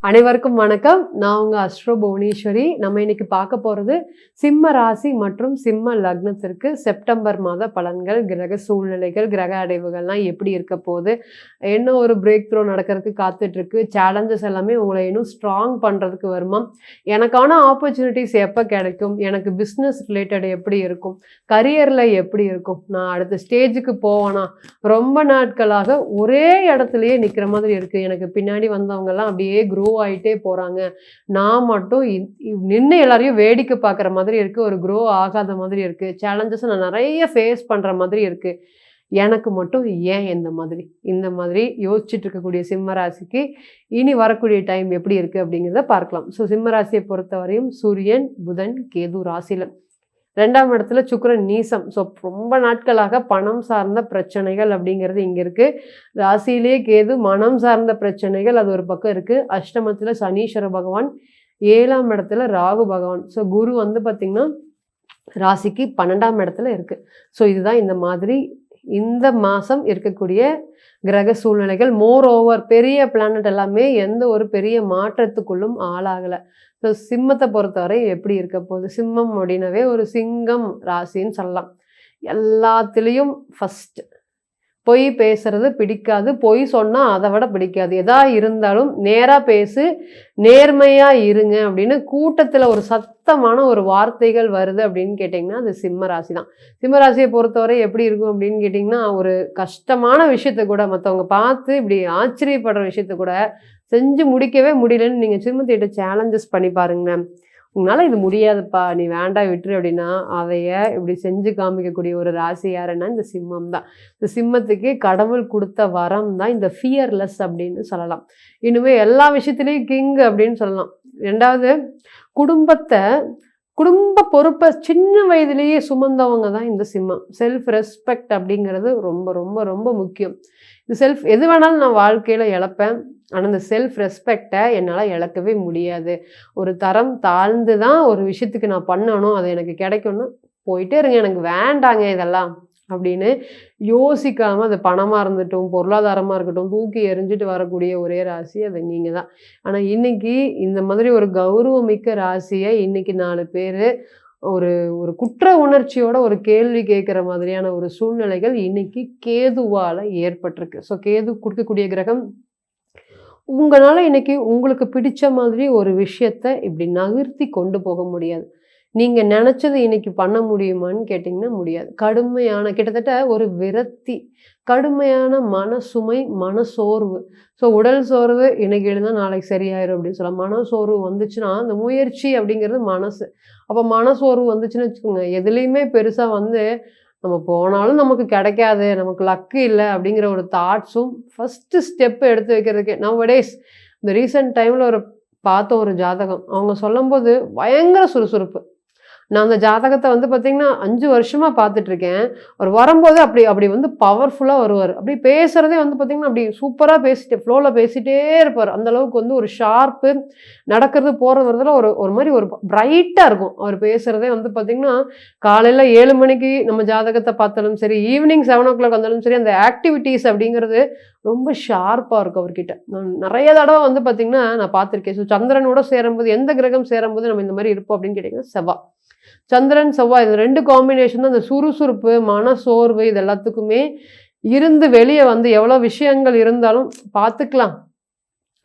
அனைவருக்கும் வணக்கம். நான் உங்க அஸ்ட்ரோ புவனேஸ்வரி. நம்ம இன்னைக்கு பார்க்க போறது சிம்ம ராசி மற்றும் சிம்ம லக்னத்திற்கு செப்டம்பர் மாத பலன்கள், கிரக சூழ்நிலைகள், கிரக அடைவுகள்லாம் எப்படி இருக்க போகுது, என்ன ஒரு பிரேக் த்ரூ நடக்கிறதுக்கு காத்துட்டு இருக்கு, சேலஞ்சஸ் எல்லாமே உங்களை இன்னும் ஸ்ட்ராங் பண்றதுக்கு வருமா, எனக்கான ஆப்பர்ச்சுனிட்டிஸ் எப்போ கிடைக்கும், எனக்கு பிஸ்னஸ் ரிலேட்டட் எப்படி இருக்கும், கரியர்ல எப்படி இருக்கும், நான் அடுத்த ஸ்டேஜுக்கு போவேனா, ரொம்ப நாட்களாக ஒரே இடத்துலயே நிக்கிற மாதிரி இருக்கு, எனக்கு பின்னாடி வந்தவங்க எல்லாம் அப்படியே க்ரோ ஆயிட்டே போறாங்க, நான் மட்டும் நின்று எல்லாரையும் வேடிக்கை பார்க்குற மாதிரி இருக்கு, ஒரு க்ரோ ஆகாத மாதிரி இருக்கு, சேலஞ்சஸ் நான் நிறைய ஃபேஸ் பண்ற மாதிரி இருக்கு, எனக்கு மட்டும் ஏன் இந்த மாதிரி யோசிச்சுட்டு இருக்கக்கூடிய சிம்ம ராசிக்கு இனி வரக்கூடிய டைம் எப்படி இருக்கு அப்படிங்கிறத பார்க்கலாம். ஸோ சிம்ம ராசியை பொறுத்தவரையும் சூரியன், புதன், கேது ராசியில 2ஆம் இடத்துல சுக்கிரன் நீசம். ஸோ ரொம்ப நாட்களாக பணம் சார்ந்த பிரச்சனைகள் அப்படிங்கிறது இங்கே இருக்குது. ராசியிலேயே கேது, மனம் சார்ந்த பிரச்சனைகள் அது ஒரு பக்கம் இருக்குது. அஷ்டமத்தில் சனீஸ்வர பகவான், 7ஆம் இடத்துல ராகு பகவான். ஸோ குரு வந்து பார்த்திங்கன்னா ராசிக்கு 12ஆம் இடத்துல இருக்குது. ஸோ இதுதான் இந்த மாதம் இருக்கக்கூடிய கிரக சூழ்நிலைகள். மோர் ஓவர் பெரிய பிளானட் எல்லாமே எந்த ஒரு பெரிய மாற்றத்துக்குள்ளும் ஆளாகலை. ஸோ சிம்மத்தை பொறுத்தவரை எப்படி இருக்க போகுது, சிம்மம் அப்படின்னவே ஒரு சிங்கம் ராசின்னு சொல்லலாம். எல்லாத்துலேயும் ஃபஸ்ட் பொய் பேசுறது பிடிக்காது, பொய் சொன்னால் அதை விட பிடிக்காது, எதா இருந்தாலும் நேராக பேசு, நேர்மையாக இருங்க அப்படின்னு கூட்டத்தில் ஒரு சத்தமான ஒரு வார்த்தைகள் வருது அப்படின்னு கேட்டிங்கன்னா அது சிம்ம ராசி தான். சிம்ம ராசியை பொறுத்தவரை எப்படி இருக்கும் அப்படின்னு கேட்டிங்கன்னா, ஒரு கஷ்டமான விஷயத்த கூட மற்றவங்க பார்த்து இப்படி ஆச்சரியப்படுற விஷயத்த கூட செஞ்சு முடிக்கவே முடியலன்னு நீங்கள் சிம்மத்திட்ட சேலஞ்சஸ் பண்ணி பாருங்களேன். உங்களால் இது முடியாதுப்பா, நீ வேண்டாம் விட்டுரு அப்படின்னா அதைய இப்படி செஞ்சு காமிக்கக்கூடிய ஒரு ராசி யாருன்னா இந்த சிம்மம் தான். இந்த சிம்மத்துக்கு கடவுள் கொடுத்த வரம் தான் இந்த ஃபியர்லெஸ் அப்படின்னு சொல்லலாம். இனிமே எல்லா விஷயத்துலேயும் கிங் அப்படின்னு சொல்லலாம். 2வது, குடும்ப பொறுப்பை சின்ன வயதிலேயே சுமந்தவங்க தான் இந்த சிம்மம். செல்ஃப் ரெஸ்பெக்ட் அப்படிங்கிறது ரொம்ப ரொம்ப ரொம்ப முக்கியம். இந்த செல்ஃப் எது வேணாலும் நான் வாழ்க்கையில் இழப்பேன், ஆனால் இந்த செல்ஃப் ரெஸ்பெக்டை என்னால் இழக்கவே முடியாது. ஒரு தரம் தாழ்ந்து தான் ஒரு விஷயத்துக்கு நான் பண்ணணும், அது எனக்கு கிடைக்கும்னா போயிட்டே இருங்க, எனக்கு வேண்டாங்க இதெல்லாம் அப்படின்னு யோசிக்காமல், அது பணமாக இருந்துட்டும் பொருளாதாரமாக இருக்கட்டும் தூக்கி எறிஞ்சிட்டு வரக்கூடிய ஒரே ராசி அது நீங்கள் தான். ஆனால் இன்னைக்கு இந்த மாதிரி ஒரு கௌரவமிக்க ராசியை இன்னைக்கு 4 பேர் ஒரு ஒரு குற்ற உணர்ச்சியோட ஒரு கேள்வி கேட்குற மாதிரியான ஒரு சூழ்நிலைகள் இன்னைக்கு கேதுவால் ஏற்பட்டிருக்கு. ஸோ கேது கொடுக்கக்கூடிய கிரகம். உங்களால் இன்னைக்கு உங்களுக்கு பிடிச்ச மாதிரி ஒரு விஷயத்த இப்படி நகர்த்தி கொண்டு போக முடியாது. நீங்கள் நினச்சது இன்னைக்கு பண்ண முடியுமான்னு கேட்டிங்கன்னா முடியாது. கடுமையான கிட்டத்தட்ட ஒரு விரக்தி, கடுமையான மனசுமை, மனசோர்வு. ஸோ உடல் சோர்வு இன்னைக்கு எழுந்தால் நாளைக்கு சரியாயிரும் அப்படின்னு சொல்லலாம். மனசோர்வு வந்துச்சுன்னா அந்த முயற்சி அப்படிங்கிறது மனசு. அப்போ மனசோர்வு வந்துச்சுன்னு வச்சுக்கோங்க, எதுலேயுமே பெருசாக நம்ம போனாலும் நமக்கு கிடைக்காது, நமக்கு லக்கு இல்லை அப்படிங்கிற ஒரு தாட்ஸும் ஃபஸ்ட்டு ஸ்டெப்பு எடுத்து வைக்கிறதுக்கே நவடேஸ். இந்த ரீசெண்ட் டைமில் பார்த்த ஒரு ஜாதகம், அவங்க சொல்லும்போது பயங்கர சுறுசுறுப்பு. நான் அந்த ஜாதகத்தை பார்த்திங்கன்னா 5 வருஷமாக பார்த்துட்ருக்கேன். அவர் வரும்போது அப்படி பவர்ஃபுல்லாக வருவார். அப்படி பேசுகிறதே பார்த்திங்கன்னா அப்படி சூப்பராக பேசிட்டு ஃப்ளோவில் பேசிகிட்டே இருப்பார். அந்தளவுக்கு ஒரு ஷார்ப்பு, நடக்கிறது போகிறது வரதுல ஒரு மாதிரி ஒரு பிரைட்டாக இருக்கும். அவர் பேசுகிறதே பார்த்திங்கன்னா காலையில் 7 மணிக்கு நம்ம ஜாதகத்தை பார்த்தாலும் சரி, ஈவினிங் 7 o'clock வந்தாலும் சரி, அந்த ஆக்டிவிட்டீஸ் அப்படிங்கிறது ரொம்ப ஷார்ப்பாக இருக்கும் அவர்கிட்ட. நான் நிறைய தடவை பார்த்திங்கன்னா நான் பார்த்துருக்கேன். ஸோ சந்திரனோட சேரும்போது, எந்த கிரகம் சேரும்போது நம்ம இந்த மாதிரி இருப்போம் அப்படின்னு கேட்டிங்கன்னா செவ்வாய். சந்திரன் செவ்வாய் இது 2 காம்பினேஷன் தான் அந்த சுறுசுறுப்பு, மனசோர்வு இது எல்லாத்துக்குமே இருந்து வெளியே எவ்வளோ விஷயங்கள் இருந்தாலும் பார்த்துக்கலாம்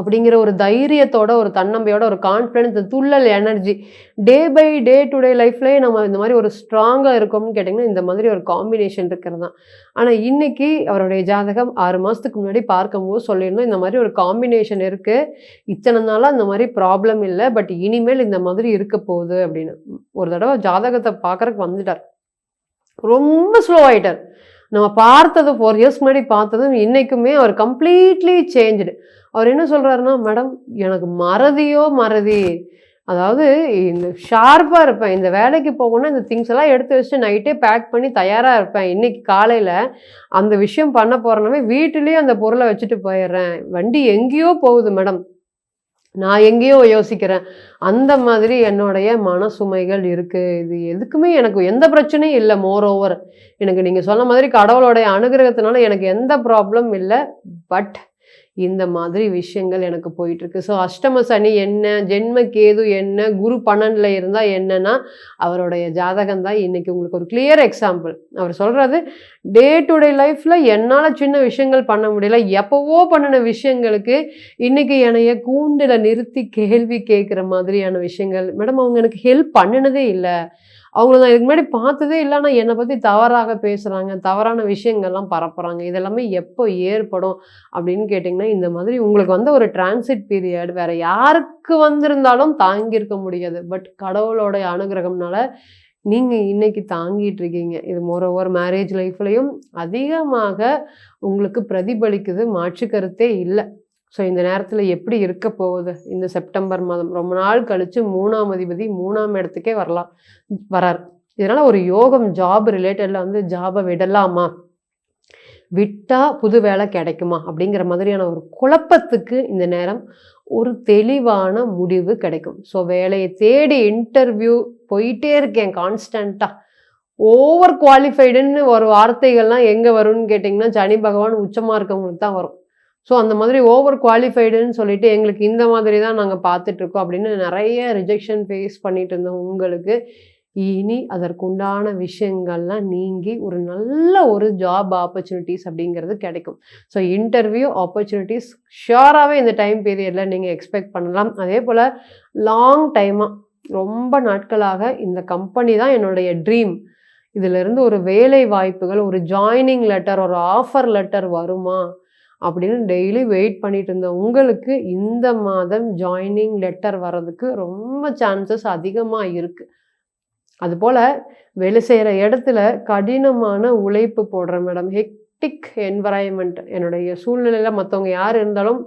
அப்படிங்கிற ஒரு தைரியத்தோட, ஒரு தன்னம்பிக்கையோட, ஒரு கான்ஃபிடன்ஸ், துள்ளல் energy, day by day to day லைஃப்லேயே நம்ம இந்த மாதிரி ஒரு ஸ்ட்ராங்காக இருக்கோம்னு கேட்டிங்கன்னா இந்த மாதிரி ஒரு காம்பினேஷன் இருக்கிறது தான். ஆனால் இன்னைக்கு அவருடைய ஜாதகம் 6 மாதத்துக்கு முன்னாடி பார்க்கும்போது சொல்லியிருந்தோம் இந்த மாதிரி ஒரு காம்பினேஷன் இருக்குது, இத்தனை நாளாக இந்த மாதிரி ப்ராப்ளம் இல்லை, பட் இனிமேல் இந்த மாதிரி இருக்க போகுது அப்படின்னு. ஒரு தடவை ஜாதகத்தை பார்க்குறக்கு வந்துட்டார், ரொம்ப ஸ்லோ ஆகிட்டார். நம்ம பார்த்தது 4 years முன்னாடி பார்த்ததும் இன்றைக்குமே அவர் கம்ப்ளீட்லி சேஞ்சுடு. அவர் என்ன சொல்கிறாருன்னா, மேடம் எனக்கு மறதி, அதாவது இந்த ஷார்ப்பாக இருப்பேன், இந்த வேலைக்கு போகணுன்னா இந்த திங்ஸ் எல்லாம் எடுத்து வச்சுட்டு நைட்டே பேக் பண்ணி தயாராக இருப்பேன், இன்றைக்கி காலையில் அந்த விஷயம் பண்ண போகிறேன்னாவே வீட்டிலேயே அந்த பொருளை வச்சுட்டு போயிடுறேன், வண்டி எங்கேயோ போகுது மேடம், நான் எங்கேயோ யோசிக்கிறேன், அந்த மாதிரி என்னுடைய மனசுமைகள் இருக்குது, இது எதுக்குமே எனக்கு எந்த பிரச்சனையும் இல்லை, மோர் ஓவர் எனக்கு நீங்கள் சொன்ன மாதிரி கடவுளோடைய அனுகிரகத்தினால எனக்கு எந்த ப்ராப்ளம் இல்லை, பட் இந்த மாதிரி விஷயங்கள் எனக்கு போயிட்டுருக்கு. ஸோ அஷ்டம சனி என்ன, ஜென்ம கேது என்ன, குரு 12ல் இருந்தால் என்னன்னா, அவருடைய ஜாதகம் தான் இன்னைக்கு உங்களுக்கு ஒரு கிளியர் எக்ஸாம்பிள். அவர் சொல்கிறது டே டு டே லைஃப்பில் என்னால் சின்ன விஷயங்கள் பண்ண முடியல, எப்போவோ பண்ணின விஷயங்களுக்கு இன்னைக்கு என்னைய கூண்டில் நிறுத்தி கேள்வி கேட்குற மாதிரியான விஷயங்கள். மேடம் அவங்க எனக்கு ஹெல்ப் பண்ணினதே இல்லை, அவங்கள நான் இதுக்கு முன்னாடி பார்த்ததே இல்லை, ஆனால் என்னை பற்றி தவறாக பேசுகிறாங்க, தவறான விஷயங்கள்லாம் பரப்புகிறாங்க, இதெல்லாமே எப்போ ஏற்படும் அப்படின்னு கேட்டிங்கன்னா, இந்த மாதிரி உங்களுக்கு வந்து ஒரு டிரான்சிட் பீரியட் வேறு யாருக்கு வந்திருந்தாலும் தாங்கியிருக்க முடியாது. பட் கடவுளோட அனுகிரகம்னால நீங்கள் இன்னைக்கு தாங்கிட்டு இருக்கீங்க. இது மோரோவர் மேரேஜ் லைஃப்லையும் அதிகமாக உங்களுக்கு பிரதிபலிக்குது, மாற்று கருத்தே இல்லை. ஸோ இந்த நேரத்தில் எப்படி இருக்க போகுது இந்த செப்டம்பர் மாதம்? ரொம்ப நாள் கழித்து 3ஆம் அதிபதி 3ஆம் இடத்துக்கே வரார். இதனால் ஒரு யோகம் ஜாப் ரிலேட்டடில் வந்து ஜாபை விடலாமா, விட்டா புது வேலை கிடைக்குமா அப்படிங்கிற மாதிரியான ஒரு குழப்பத்துக்கு இந்த நேரம் ஒரு தெளிவான முடிவு கிடைக்கும். ஸோ வேலையை தேடி இன்டர்வியூ போயிட்டே இருக்கேன் கான்ஸ்டண்ட்டாக. ஓவர் குவாலிஃபைடுன்னு ஒரு வார்த்தைகள்லாம் எங்கே வரும்னு கேட்டிங்கன்னா, சனி பகவான் உச்சமாக இருக்கவங்களுக்கு தான் வரும். ஸோ அந்த மாதிரி ஓவர் குவாலிஃபைடுன்னு சொல்லிட்டு எங்களுக்கு இந்த மாதிரி தான் நாங்கள் பார்த்துட்ருக்கோம் அப்படின்னு நிறைய ரிஜெக்ஷன் ஃபேஸ் பண்ணிட்டு இருந்தோம் உங்களுக்கு. இனி அதற்குண்டான விஷயங்கள்லாம் நீங்கி ஒரு நல்ல ஒரு ஜாப் ஆப்பர்ச்சுனிட்டிஸ் அப்படிங்கிறது கிடைக்கும். ஸோ இன்டர்வியூ ஆப்பர்ச்சுனிட்டிஸ் ஷியோராகவே இந்த டைம் பீரியடில் நீங்கள் எக்ஸ்பெக்ட் பண்ணலாம். அதே போல் லாங் டைமாக ரொம்ப நாட்களாக இந்த கம்பெனி தான் என்னுடைய ட்ரீம், இதிலிருந்து ஒரு வேலை வாய்ப்புகள், ஒரு ஜாயினிங் லெட்டர், ஒரு ஆஃபர் லெட்டர் வருமா அப்படின்னு டெய்லி வெயிட் பண்ணிட்டு இருந்த உங்களுக்கு இந்த மாதம் ஜாயினிங் லெட்டர் வர்றதுக்கு ரொம்ப சான்சஸ் அதிகமாக இருக்குது. அதுபோல் வேலை செய்கிற இடத்துல கடினமான உழைப்பு போடுறேன் மேடம், ஹெக்டிக் என்வரான்மெண்ட், என்னுடைய சூழ்நிலையில் மற்றவங்க யார் இருந்தாலும்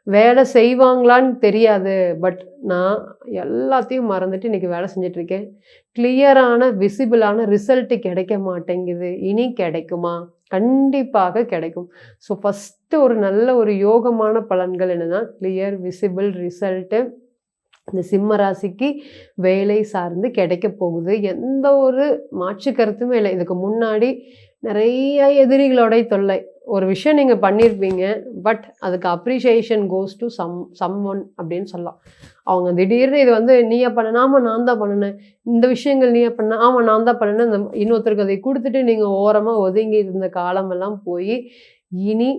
வேலை செய்வாங்களான்னு தெரியாது, பட் நான் எல்லாத்தையும் மறந்துட்டு இன்றைக்கி வேலை செஞ்சிட்ருக்கேன். கிளியரான விசிபிளான ரிசல்ட்டு கிடைக்க மாட்டேங்குது, இனி கிடைக்குமா? கண்டிப்பாக கிடைக்கும். ஸோ ஃபஸ்ட்டு ஒரு நல்ல ஒரு யோகமான பலன்கள் என்னென்னா, கிளியர் விசிபிள் ரிசல்ட்டு இந்த சிம்ம ராசிக்கு வேலை சார்ந்து கிடைக்க போகுது. எந்த ஒரு மாற்று கருத்துமே இல்லை. இதுக்கு முன்னாடி நிறைய எதிரிகளோடைய தொல்லை. ஒரு விஷயம் நீங்கள் பண்ணியிருப்பீங்க, பட் அதுக்கு appreciation goes to someone அப்படின்னு சொல்லலாம். அவங்க திடீர்னு இது வந்து நீயா பண்ண, ஆமாம் நான் தான் பண்ணினேன், இந்த விஷயங்கள் நீயா பண்ண, ஆமாம் நான் தான் பண்ணினேன், இந்த இன்னொருத்தருக்கு அதை கொடுத்துட்டு நீங்கள் ஓரமாக ஒதுங்கி இருந்த காலமெல்லாம் போய் இனி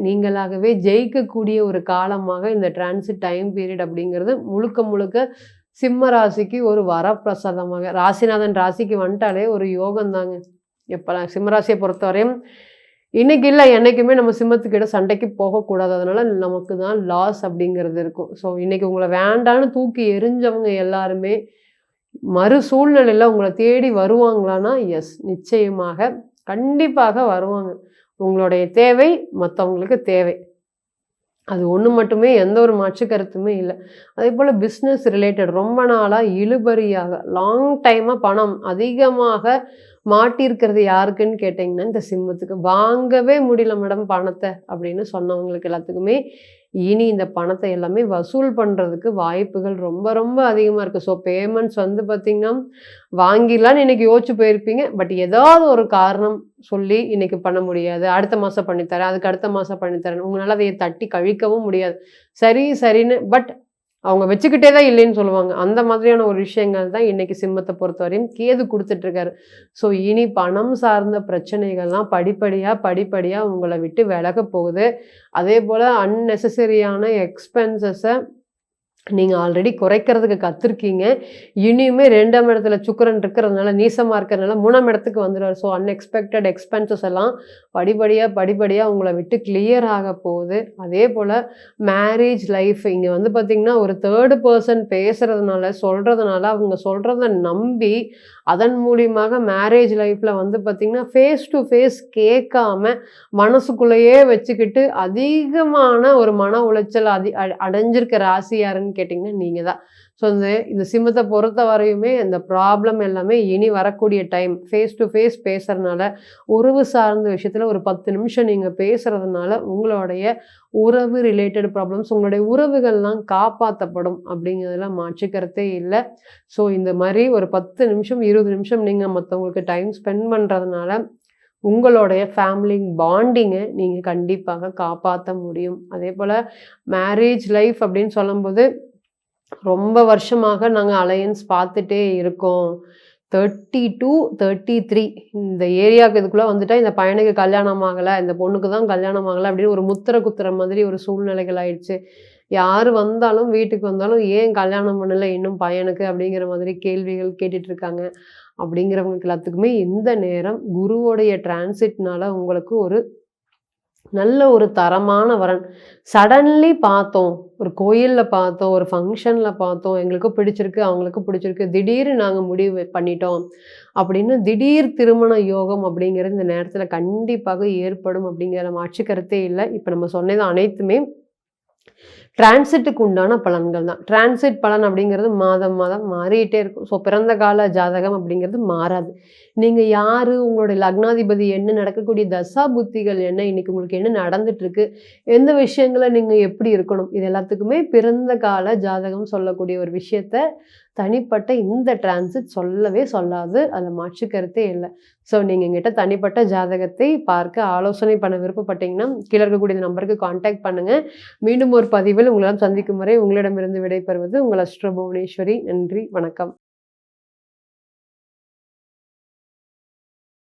நீங்களாகவே ஜெயிக்கக்கூடிய ஒரு காலமாக இந்த டிரான்சிட் டைம் பீரியட் அப்படிங்கிறது முழுக்க முழுக்க சிம்ம ராசிக்கு ஒரு வரப்பிரசாதமாக, ராசிநாதன் ராசிக்கு வந்துட்டாலே ஒரு யோகம் தாங்க. எப்போலாம் சிம்மராசியை பொறுத்தவரையும் இன்னைக்கு இல்லை என்றைக்குமே நம்ம சிம்மத்துக்கிட்ட சண்டைக்கு போகக்கூடாது, அதனால நமக்கு தான் லாஸ் அப்படிங்கிறது இருக்கும். ஸோ இன்னைக்கு உங்களை வேண்டான்னு தூக்கி எரிஞ்சவங்க எல்லாருமே மறு சூழ்நிலையில் உங்களை தேடி வருவாங்களான்னா எஸ், நிச்சயமாக கண்டிப்பாக வருவாங்க. உங்களுடைய தேவை மற்றவங்களுக்கு தேவை, அது ஒன்று மட்டுமே, எந்த ஒரு மாற்று கருத்துமே இல்லை. அதே போல் பிஸ்னஸ் ரிலேட்டட் ரொம்ப நாளாக இழுபறியாக லாங் டைமாக பணம் அதிகமாக மாட்டியிருக்கிறது யாருக்குன்னு கேட்டிங்கன்னா இந்த சிம்மத்துக்கு. வாங்கவே முடியல மேடம் பணத்தை அப்படின்னு சொன்னவங்களுக்கு எல்லாத்துக்குமே இனி இந்த பணத்தை எல்லாமே வசூல் பண்ணுறதுக்கு வாய்ப்புகள் ரொம்ப ரொம்ப அதிகமாக இருக்குது. ஸோ பேமெண்ட்ஸ் வந்து பார்த்திங்கன்னா வாங்கிடலான்னு இன்றைக்கி யோசிச்சு போயிருப்பீங்க, பட் ஏதாவது ஒரு காரணம் சொல்லி இன்றைக்கி பண்ண முடியாது, அடுத்த மாதம் பண்ணித்தரேன், அதுக்கு அடுத்த மாதம் பண்ணித்தரேன், உங்களால் அதை தட்டி கழிக்கவும் முடியாது. சரின்னு பட் அவங்க வச்சுக்கிட்டே தான் இல்லைன்னு சொல்லுவாங்க. அந்த மாதிரியான ஒரு விஷயங்கள் தான் இன்றைக்கி சிம்மத்தை பொறுத்தவரையும் கேது கொடுத்துட்ருக்காரு. ஸோ இனி பணம் சார்ந்த பிரச்சனைகள்லாம் படிப்படியாக உங்களை விட்டு விலக போகுது. அதே போல் அன்னெசரியான எக்ஸ்பென்சஸை நீங்கள் ஆல்ரெடி குறைக்கிறதுக்கு கற்றுருக்கீங்க. இனியுமே 2ஆம் இடத்துல சுக்கிரன் இருக்கிறதுனால, நீசமாக இருக்கிறதுனால 3ஆம் இடத்துக்கு வந்துடுவார். ஸோ அன்எக்ஸ்பெக்டட் எக்ஸ்பென்சஸ் எல்லாம் படிப்படியாக உங்களை விட்டு கிளியர் ஆக போகுது. அதே போல் மேரேஜ் லைஃப் இங்கே வந்து பார்த்திங்கன்னா ஒரு தேர்டு பர்சன் பேசுகிறதுனால சொல்கிறதுனால அவங்க சொல்கிறத நம்பி அதன் மூலியமாக மேரேஜ் லைஃப்பில் வந்து பார்த்திங்கன்னா ஃபேஸ் டு ஃபேஸ் கேட்காம மனசுக்குள்ளேயே வச்சுக்கிட்டு அதிகமான ஒரு மன உளைச்சல் அடைஞ்சிருக்க ராசி யாருன்னு கேட்டிங்கன்னா நீங்கள் தான். ஸோ இந்த சிம்மத்தை பொறுத்த வரையுமே இந்த ப்ராப்ளம் எல்லாமே இனி வரக்கூடிய டைம் ஃபேஸ் டு ஃபேஸ் பேசுகிறதுனால, உறவு சார்ந்த விஷயத்தில் ஒரு 10 நிமிஷம் நீங்கள் பேசுகிறதுனால உங்களுடைய உறவு ரிலேட்டட் ப்ராப்ளம்ஸ், உங்களுடைய உறவுகள்லாம் காப்பாற்றப்படும் அப்படிங்கிறதுலாம் மாற்றிக்கிறதே இல்லை. ஸோ இந்த மாதிரி ஒரு 10 நிமிஷம் 20 நிமிஷம் நீங்கள் மற்றவங்களுக்கு டைம் ஸ்பெண்ட் பண்ணுறதுனால உங்களுடைய ஃபேமிலி பாண்டிங்கை நீங்கள் கண்டிப்பாக காப்பாற்ற முடியும். அதே போல் மேரேஜ் லைஃப் அப்படின்னு சொல்லும்போது ரொம்ப வருஷமாக நாங்கள் அலையன்ஸ் பார்த்துட்டே இருக்கோம். 32, 33 இந்த ஏரியாவுக்கு இதுக்குள்ளே வந்துட்டா இந்த பையனுக்கு கல்யாணம் ஆகலை, இந்த பொண்ணுக்கு தான் கல்யாணம் ஆகலை அப்படின்னு ஒரு முத்திரை குத்துற மாதிரி ஒரு சூழ்நிலைகள் ஆயிடுச்சு. யார் வந்தாலும் வீட்டுக்கு வந்தாலும் ஏன் கல்யாணம் பண்ணலை இன்னும் பையனுக்கு அப்படிங்கிற மாதிரி கேள்விகள் கேட்டுட்டு இருக்காங்க. அப்படிங்கிறவங்களுக்கு எல்லாத்துக்குமே இந்த நேரம் குருவோடைய டிரான்சிட்னால உங்களுக்கு ஒரு நல்ல ஒரு தரமான வரன். சடன்லி பார்த்தோம், ஒரு கோயில்ல பார்த்தோம், ஒரு ஃபங்க்ஷன்ல பார்த்தோம், எங்களுக்கும் பிடிச்சிருக்கு, அவங்களுக்கும் பிடிச்சிருக்கு, திடீர்னு நாங்க முடிவு பண்ணிட்டோம் அப்படின்னு திடீர் திருமண யோகம் அப்படிங்கிறது இந்த நேரத்துல கண்டிப்பாக ஏற்படும் அப்படிங்கிற மாற்று கருத்தே இல்ல. இப்ப நம்ம சொன்னது அனைத்துமே டிரான்சிட்டுக்கு உண்டான பலன்கள் தான். டிரான்சிட் பலன் அப்படிங்கிறது மாதம் மாதம் மாறிட்டே இருக்கும். ஸோ பிறந்த கால ஜாதகம் அப்படிங்கிறது மாறாது. நீங்க யாரு, உங்களுடைய லக்னாதிபதி என்ன, நடக்கக்கூடிய தசா புத்திகள் என்ன, இன்னைக்கு உங்களுக்கு என்ன நடந்துட்டு இருக்கு, எந்த விஷயங்கள நீங்க எப்படி இருக்கணும், இது எல்லாத்துக்குமே பிறந்த கால ஜாதகம் சொல்லக்கூடிய ஒரு விஷயத்த தனிப்பட்ட இந்த டிரான்சிட் சொல்லவே சொல்லாது. அதில் மாற்று கருத்தே இல்லை. ஸோ நீங்கள் எங்கிட்ட தனிப்பட்ட ஜாதகத்தை பார்க்க ஆலோசனை பண்ண விருப்பப்பட்டீங்கன்னா கீழே இருக்கக்கூடிய நம்பருக்கு கான்டாக்ட் பண்ணுங்கள். மீண்டும் ஒரு பதிவில் உங்களால் சந்திக்கும் வரை உங்களிடமிருந்து விடைபெறுவது உங்கள் அஸ்ட்ரோ புவனேஸ்வரி. நன்றி, வணக்கம்.